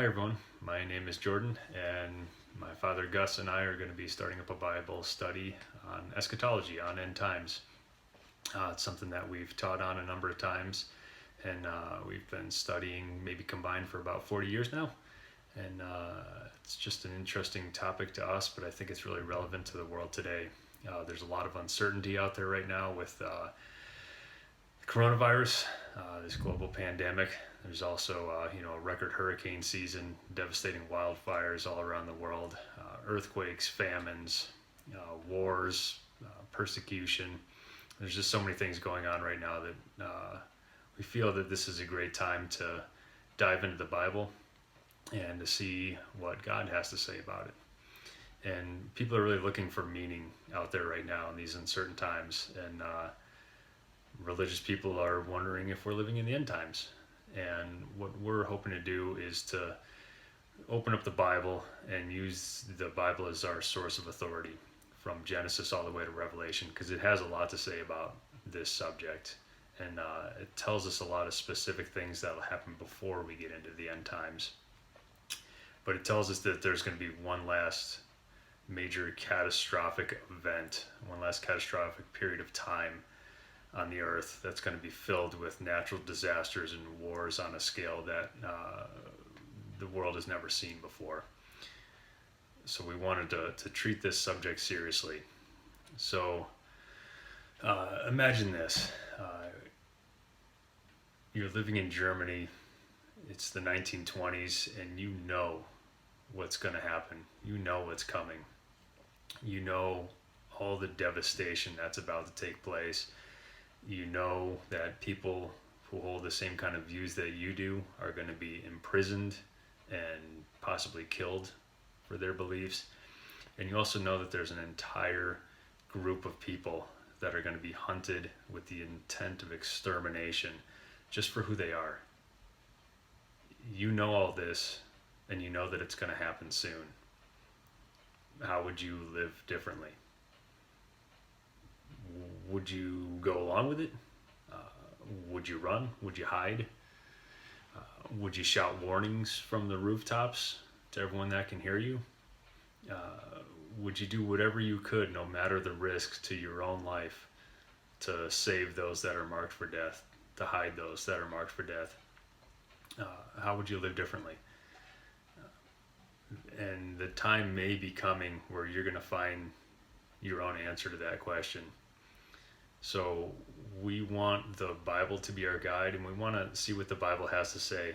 Hi everyone, my name is Jordan, and my father Gus and I are going to be starting up a Bible study on eschatology, on end times. It's something that we've taught on a number of times, and we've been studying maybe combined for about 40 years now. And it's just an interesting topic to us, but I think it's really relevant to the world today. There's a lot of uncertainty out there right now with coronavirus, this global pandemic. There's also, a record hurricane season, devastating wildfires all around the world, earthquakes, famines, wars, persecution. There's just so many things going on right now that we feel that this is a great time to dive into the Bible and to see what God has to say about it. And people are really looking for meaning out there right now in these uncertain times. And religious people are wondering if we're living in the end times. And what we're hoping to do is to open up the Bible and use the Bible as our source of authority from Genesis all the way to Revelation, because it has a lot to say about this subject. And it tells us a lot of specific things that will happen before we get into the end times. But it tells us that there's going to be one last major catastrophic event, one last catastrophic period of time on the earth that's going to be filled with natural disasters and wars on a scale that the world has never seen before. So we wanted to treat this subject seriously. So imagine this. You're living in Germany. It's the 1920s, and you know what's going to happen. You know what's coming. You know all the devastation that's about to take place. You know that people who hold the same kind of views that you do are going to be imprisoned and possibly killed for their beliefs. And you also know that there's an entire group of people that are going to be hunted with the intent of extermination just for who they are. You know all this, and you know that it's going to happen soon. How would you live differently? Would you go along with it? Would you run? Would you hide? Would you shout warnings from the rooftops to everyone that can hear you? Would you do whatever you could, no matter the risk to your own life, to save those that are marked for death, to hide those that are marked for death? How would you live differently? And the time may be coming where you're going to find your own answer to that question. So we want the Bible to be our guide, and we want to see what the Bible has to say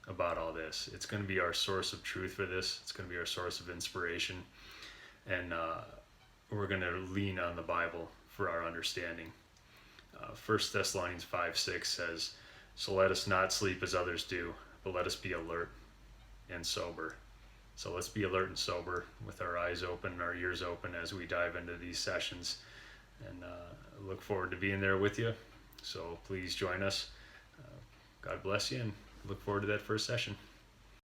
about all this. It's going to be our source of truth for this. It's going to be our source of inspiration. And we're going to lean on the Bible for our understanding. 1 Thessalonians 5:6 says, "So let us not sleep as others do, but let us be alert and sober." So let's be alert and sober with our eyes open, our ears open as we dive into these sessions. And look forward to being there with you. So please join us. God bless you, and look forward to that first session.